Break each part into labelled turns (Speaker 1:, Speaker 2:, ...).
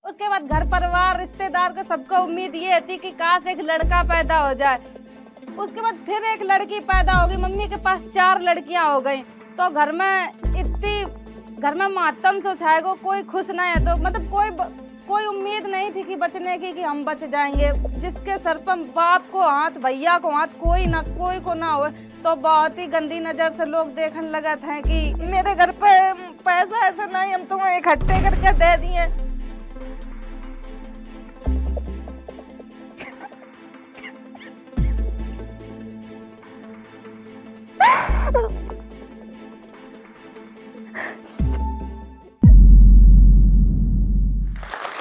Speaker 1: उसके बाद घर परिवार रिश्तेदार को सबको उम्मीद ये थी कि काश एक लड़का पैदा हो जाए। उसके बाद फिर एक लड़की पैदा हो गई, मम्मी के पास 4 लड़कियां हो गई। तो घर में मातम सो छाएगा, कोई खुश नहीं है। तो मतलब कोई उम्मीद नहीं थी कि बचने की, कि हम बच जाएंगे। जिसके सर पर बाप को हाथ, भैया को हाथ, कोई को ना हो, तो बहुत ही गंदी नजर से लोग देखने लगा था कि मेरे घर पे पैसा ऐसा नहीं, हम तुम्हें इकट्ठे करके दे दिए।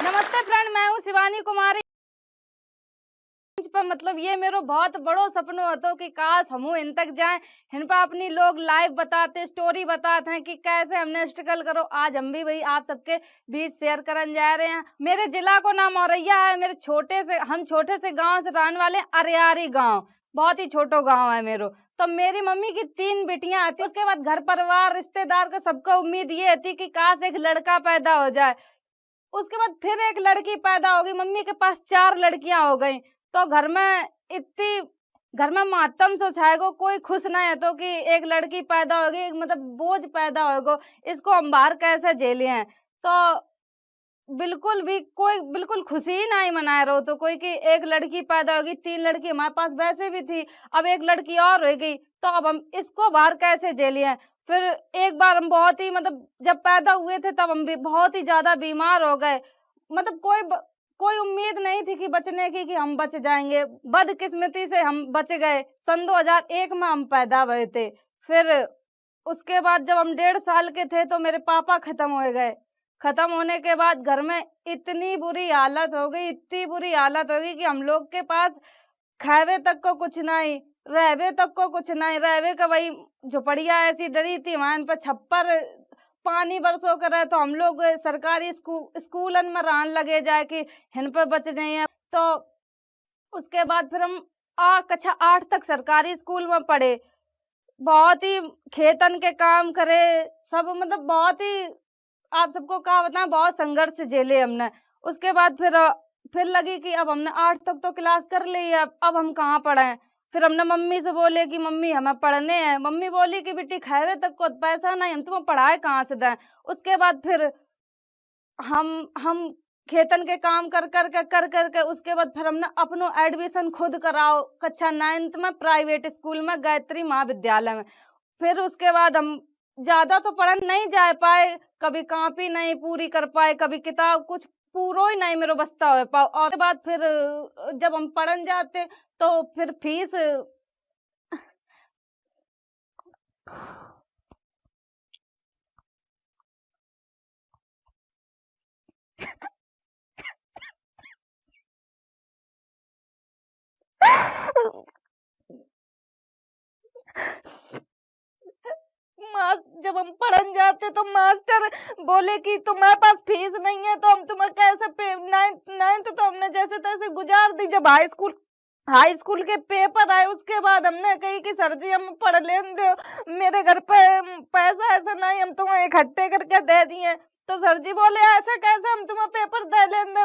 Speaker 1: नमस्ते फ्रेंड, मैं हूँ शिवानी कुमारी। पर मतलब ये मेरा बहुत बड़ो सपना होता कि काश हम इन तक जाएं, इन पर अपनी लोग लाइव बताते, स्टोरी बताते हैं कि कैसे हमने स्ट्रगल करो। आज हम भी वही आप सबके बीच शेयर करने जा रहे हैं। मेरे जिला को नाम औरैया है। हम छोटे से गांव से रहने वाले, अरियारी गांव, बहुत ही छोटो गांव है मेरो। तो मेरी मम्मी की 3 बेटियां आती। उसके बाद घर परिवार रिश्तेदार को सबको उम्मीद ये थी कि काश एक लड़का पैदा हो जाए। उसके बाद फिर एक लड़की पैदा हो गई, मम्मी के पास 4 लड़कियां हो गई। तो घर में मातम सो छाएगा, कोई खुश नहीं है। तो कि एक लड़की पैदा होगी, मतलब बोझ पैदा होगा, इसको हम बाहर कैसे झेले हैं। तो बिल्कुल खुशी ही नहीं मना रहे हो। तो कोई कि एक लड़की पैदा होगी, 3 लड़की हमारे पास वैसे भी थी, अब एक लड़की और हो गई, तो अब हम इसको बाहर कैसे झेले हैं। फिर एक बार हम बहुत ही, मतलब जब पैदा हुए थे तब हम भी बहुत ही ज्यादा बीमार हो गए। मतलब कोई उम्मीद नहीं थी कि बचने की, कि हम बच जाएंगे। बदकिस्मती से हम बच गए। सन 2001 में हम पैदा हुए थे। फिर उसके बाद जब हम 1.5 साल के थे तो मेरे पापा खत्म हो गए। खत्म होने के बाद घर में इतनी बुरी हालत हो गई, इतनी बुरी हालत हो गई कि हम लोग के पास खावे तक को कुछ नहीं, रहवे तक को कुछ नहीं। रहवे का वही झोपड़िया ऐसी डरी थी, वहां पर छप्पर पानी बरसों करे। तो हम लोग सरकारी स्कूलन में रहने लगे जाए कि हिन पे बच जाइए। तो उसके बाद फिर हम कक्षा 8 तक सरकारी स्कूल में पढ़े। बहुत ही खेतन के काम करे सब, मतलब बहुत ही, आप सबको क्या बताएं, बहुत संघर्ष झेले हमने। उसके बाद फिर लगी कि अब हमने 8 तक तो क्लास कर ली है, अब हम कहाँ पढ़ें। फिर हमने मम्मी से बोले कि मम्मी हमें पढ़ने हैं। मम्मी बोली कि बेटी खावे तक को पैसा नहीं, हम तुम्हें पढ़ाए कहाँ से दें। उसके बाद फिर हम खेतन के काम कर कर के उसके बाद फिर हमने अपनो एडमिशन खुद कराओ कक्षा 9th में प्राइवेट स्कूल में, गायत्री महाविद्यालय में। फिर उसके बाद हम ज्यादा तो पढ़न नहीं जा पाए, कभी कॉपी नहीं पूरी कर पाए, कभी किताब कुछ पूरा ही नहीं मेरे बस्ता हो पाओ। और उसके बाद फिर जब हम पढ़न जाते तो फिर फीस जब हम पढ़न जाते तो मास्टर बोले कि तुम्हारे पास फीस नहीं है, तो हम तुम्हें कैसे पे। नाइन्थ तो हमने जैसे तैसे गुजार दी। जब हाई स्कूल के पेपर आए उसके बाद हमने कही कि सर जी हम पढ़ लेने दो, मेरे घर पे पैसा ऐसा नहीं, हम तुम्हें इकट्ठे करके दे दिए। तो सर जी बोले ऐसे कैसे, हम तुम्हें पेपर दे लेंगे।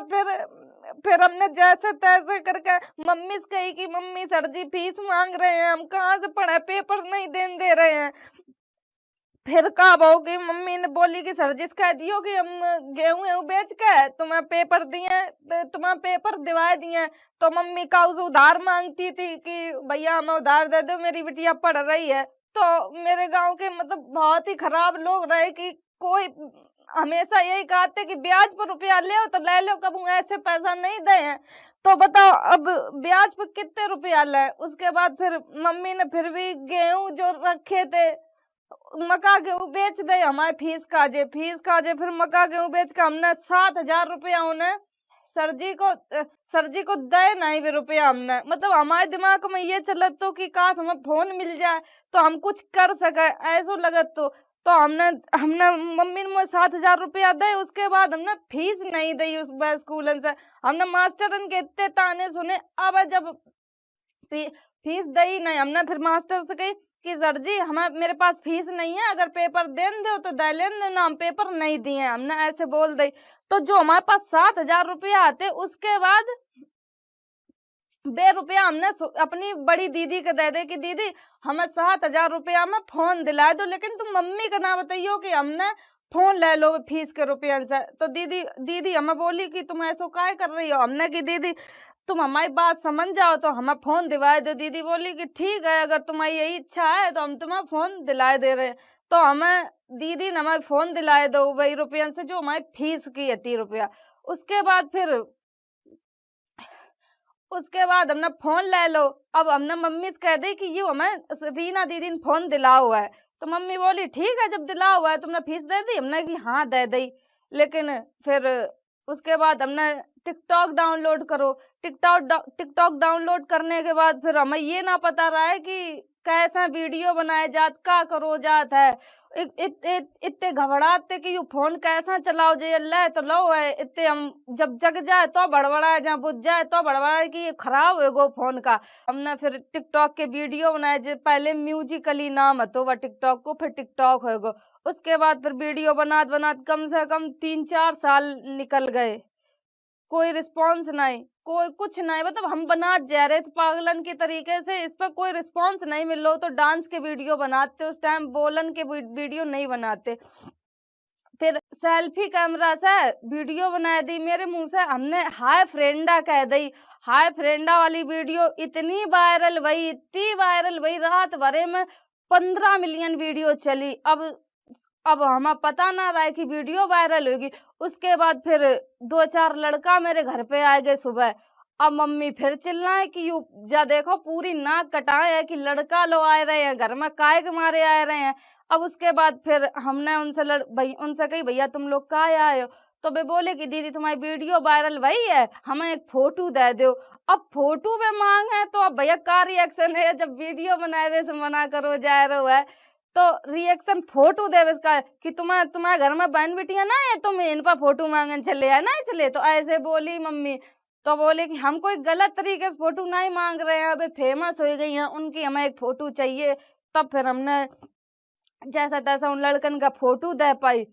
Speaker 1: फिर हमने जैसे तैसे करके मम्मी से कही कि मम्मी सर जी फीस मांग रहे हैं, हम कहाँ से पढ़े, पेपर नहीं देने दे रहे हैं। फिर कब होगी, मम्मी ने बोली कि सर जी कह दियो कि हम गेहूं बेच के तुम्हें पेपर दिए, तुम्हें पेपर दिवा दिए। तो मम्मी का उसे उधार मांगती थी कि भैया हमें उधार दे दो, मेरी बिटिया पढ़ रही है। तो मेरे गांव के मतलब बहुत ही खराब लोग रहे कि कोई हमेशा यही कहते कि ब्याज पर रुपया ले तो ले लो, कब ऐसे पैसा नहीं दे हैं। तो बताओ अब ब्याज पर कितने रुपया ले। उसके बाद फिर मम्मी ने फिर भी गेहूं जो रखे थे, मक्का गेहूं बेच दे, हमारे फीस काजे फिर मक्का गेहूं बेच के हमने 7,000 रुपया उन्हें सर जी को दे नहीं भी रुपया हमने। मतलब हमारे दिमाग में ये चलत तो कि काश हमें फोन मिल जाए तो हम कुछ कर सके, ऐसा लगत। तो हमने हमने मम्मी ने मुझे 7,000 रुपया दे। उसके बाद हमने फीस नहीं दी उस स्कूल से। हमने मास्टर के इतने ताने सुने। अब जब फीस दी नहीं, हमने फिर मास्टर से कही कि सर जी हमें मेरे पास फीस नहीं है, अगर पेपर देन दो तो दे लेन दो ना, हम पेपर नहीं दिए, हमने ऐसे बोल दी। तो जो हमारे पास 7,000 रुपया आते, उसके बाद बे रुपया हमने अपनी बड़ी दीदी के दे दे कि दीदी हमें 7,000 रुपया में फोन दिला दो, लेकिन तुम मम्मी का ना बताइयो कि हमने फोन ले लो फीस के रुपया से। तो दीदी हमें बोली कि तुम ऐसा काहे कर रही हो। हमने कि दीदी तुम हमारी बात समझ जाओ तो हमें फोन दिलाए दो। दीदी बोली कि ठीक है, अगर तुम्हारी यही इच्छा है तो हम तुम्हें फोन दिलाए दे रहे हैं। तो हमें दीदी ने हमें फोन दिलाए दो वही रुपया से जो हमारी फीस की है 30 रुपया। उसके बाद हमने फोन ले लो। अब हमने मम्मी से कह दी कि ये हमें रीना दीदी ने फोन दिला हुआ है। तो मम्मी बोली ठीक है, जब दिला हुआ है तुमने फीस दे दी। हमने कि हाँ दे दी। लेकिन फिर उसके बाद हमने टिकटॉक डाउनलोड करो। टिकटॉक डाउनलोड करने के बाद फिर हमें ये ना पता रहा है कि कैसा वीडियो बनाए जात, का करो जात है। इतने घबराते कि यू फोन कैसा चलाओ जे ले तो लो है। इतने हम जब जग जाए तो बड़बड़ाए, जहाँ बुझ जाए तो बड़बड़ाए कि ये खराब है गो फोन का। हमने फिर टिकटॉक के वीडियो बनाए, जो पहले म्यूजिकली नाम है तो वह टिकटॉक को, फिर टिकटॉक हो गो। उसके बाद फिर वीडियो बनात बनात कम से कम 3-4 साल निकल गए। कोई रिस्पॉन्स नहीं, कोई कुछ नहीं। मतलब हम बना जा रहे थे पागलन के तरीके से, इस पर कोई रिस्पॉन्स नहीं मिल रहा। तो डांस के वीडियो बनाते, उस टाइम बोलन के वीडियो नहीं बनाते। फिर सेल्फी कैमरा से वीडियो बना दी मेरे मुंह से। हमने हाय फ्रेंडा कह दी। हाय फ्रेंडा वाली वीडियो इतनी वायरल भई, इतनी वायरल भई, रात भरे में 15 मिलियन वीडियो चली। अब हमें पता ना रहा है कि वीडियो वायरल होगी। उसके बाद फिर 2-4 लड़का मेरे घर पे आ गए सुबह। अब मम्मी फिर चिल्लाए कि यू जा देखो पूरी नाक कटाए है कि लड़का लो आए रहे हैं घर में, काय के मारे आए रहे हैं। अब उसके बाद फिर हमने उनसे कही भैया तुम लोग काय आए हो। तो वे बोले कि दीदी तुम्हारी वीडियो वायरल भई है, हमें एक फोटो दे दो। अब फोटो पे मांग है तो अब भैया का रिएक्शन है, जब वीडियो बनाए हुए से मना करो जा रहे है तो रिएक्शन फोटो देवे इसका कि तुम्हारे घर में बहन बेटियां ना है, तुम इन पर फोटो मांगने चले है ना चले। तो ऐसे बोली मम्मी। तो बोले कि हम कोई गलत तरीके से फोटो नहीं मांग रहे हैं, अभी फेमस हो गई हैं उनकी, हमें एक फोटो चाहिए। तब फिर हमने जैसा तैसा उन लड़कन का फोटो दे पाई।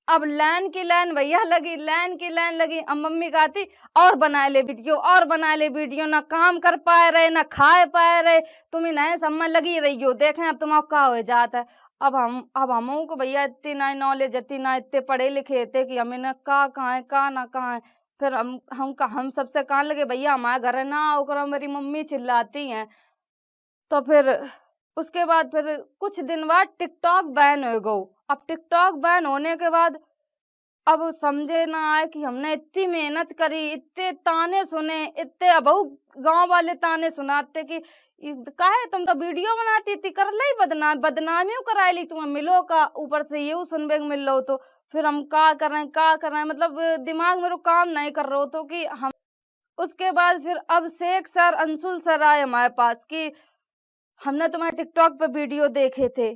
Speaker 1: अब लाइन की लाइन भैया लगी, लाइन की लाइन लगी। अब मम्मी कहती और बना ले वीडियो, और बना ले वीडियो। ना काम कर पाए रहे, ना खाए पाए रहे, तुम्हें नए सब में लगी रही हो, देखें अब तुम्हारा का हो जाता है। अब हम को भैया इतनी ना नॉलेज, इतनी ना इतने पढ़े लिखे थे कि हमें ना का कहाँ है का ना कहाँ है। फिर हम सबसे कहाँ लगे भैया हमारे घर ना आओ करो, मेरी मम्मी चिल्लाती हैं। तो फिर उसके बाद फिर कुछ दिन बाद टिकटॉक बैन हो गो। अब टिकटॉक बैन होने के बाद अब समझे ना आए कि हमने इतनी मेहनत करी, इतने ताने सुने, इतने अब गांव वाले ताने सुनाते कि काहे तुम तो वीडियो बनाती थी, कर ली बदनामियों कराई ली, तुम्हें मिलो का ऊपर से ये सुनबे मिल लो। तो फिर हम का करें मतलब दिमाग मेरे काम नहीं कर रहे हो तो कि हम। उसके बाद फिर अब शेख सर, अंशुल सर आए हमारे पास कि हमने तुम्हारे टिकटॉक पे वीडियो देखे थे।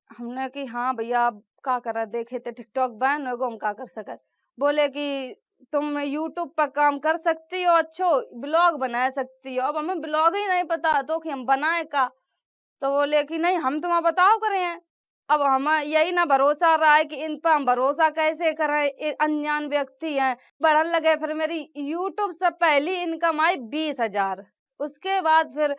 Speaker 1: हमने कि हाँ भैया आप का करा देखे थे, टिकटॉक बैन हो गो, हम का कर सकत। बोले कि तुम यूट्यूब पर काम कर सकती हो, अच्छो ब्लॉग बना सकती हो। अब हमें ब्लॉग ही नहीं पता तो कि हम बनाए का। तो बोले कि नहीं हम तुम्हें बताओ करे हैं। अब हमें यही ना भरोसा रहा है कि इन पर हम भरोसा कैसे करें, अनजान व्यक्ति हैं। बढ़ने लगे फिर मेरी यूट्यूब से पहली इनकम आई 20,000। उसके बाद फिर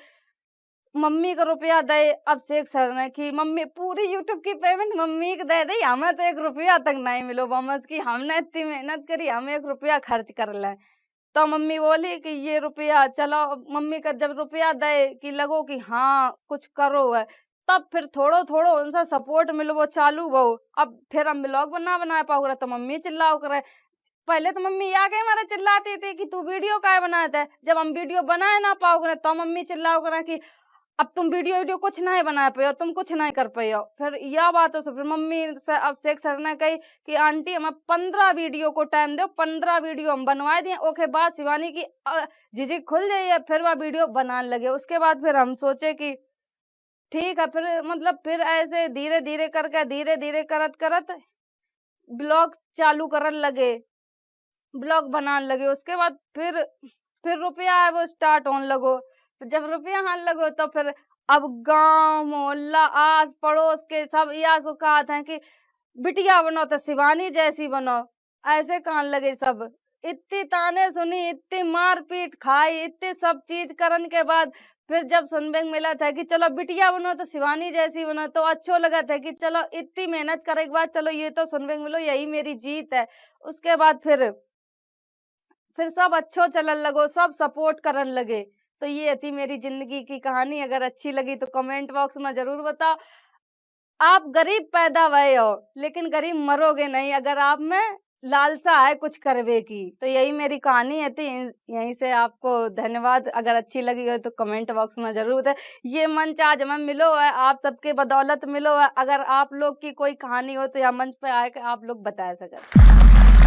Speaker 1: मम्मी को रुपया दे। अब शेख सर ने कि मम्मी पूरी यूट्यूब की पेमेंट मम्मी को दे दी, हमें तो 1 रुपया तक नहीं मिलो बमस की, हमने इतनी मेहनत करी, हम 1 रुपया खर्च कर लें। तो मम्मी बोली कि ये रुपया चलो। मम्मी का जब रुपया दे कि लगो कि हाँ कुछ करो है, तब फिर थोड़ो थोड़ो उनसे सपोर्ट मिलो चालू वो। अब फिर हम ब्लॉग बना पाओ रहे तो मम्मी चिल्लाओ करे। पहले तो मम्मी आके हमारे चिल्लाती थी कि तू वीडियो काय बनाता है, जब हम वीडियो बनाए ना पाओगे तो मम्मी चिल्लाओ करे कि अब तुम वीडियो कुछ नहीं बना पाए हो, तुम कुछ नहीं कर पाए हो। फिर यह बात हो फिर मम्मी से अब शेख सर ने कही कि आंटी हमें 15 वीडियो को टाइम दो, 15 वीडियो हम बनवा दिए। ओके बाद शिवानी की झिझक खुल जाइए, फिर वह वीडियो बनाने लगे। उसके बाद फिर हम सोचे कि ठीक है, फिर मतलब फिर ऐसे धीरे धीरे करके धीरे धीरे करत करत ब्लॉग चालू करने लगे, ब्लॉग बनाने लगे। उसके बाद फिर रुपया है वो स्टार्ट होने लगो। जब रुपया आने लगो तो फिर अब गांव मोहल्ला आस पड़ोस के सब यह सुखात हैं कि बिटिया बनो तो शिवानी जैसी बनो। ऐसे कान लगे सब। इतनी ताने सुनी, इतनी मार-पीट खाई, इतनी सब चीज़ करन के बाद फिर जब सुनबे को मिला था कि चलो बिटिया बनो तो शिवानी जैसी बनो, तो अच्छो लगा था कि चलो इतनी मेहनत करे के बाद चलो ये तो सुनबे को मिलो, यही मेरी जीत है। उसके बाद फिर सब अच्छो चलन लगो, सब सपोर्ट करन लगे। तो ये थी मेरी ज़िंदगी की कहानी। अगर अच्छी लगी तो कमेंट बॉक्स में ज़रूर बताओ। आप गरीब पैदा भए हो, लेकिन गरीब मरोगे नहीं अगर आप में लालसा है कुछ करवे की। तो यही मेरी कहानी है थी। यहीं से आपको धन्यवाद। अगर अच्छी लगी हो तो कमेंट बॉक्स में ज़रूर बताएं। ये मंच आज हमें मिलो है, आप सबके बदौलत मिलो है। अगर आप लोग की कोई कहानी हो तो यहाँ मंच पे आके आप लोग बता सकें।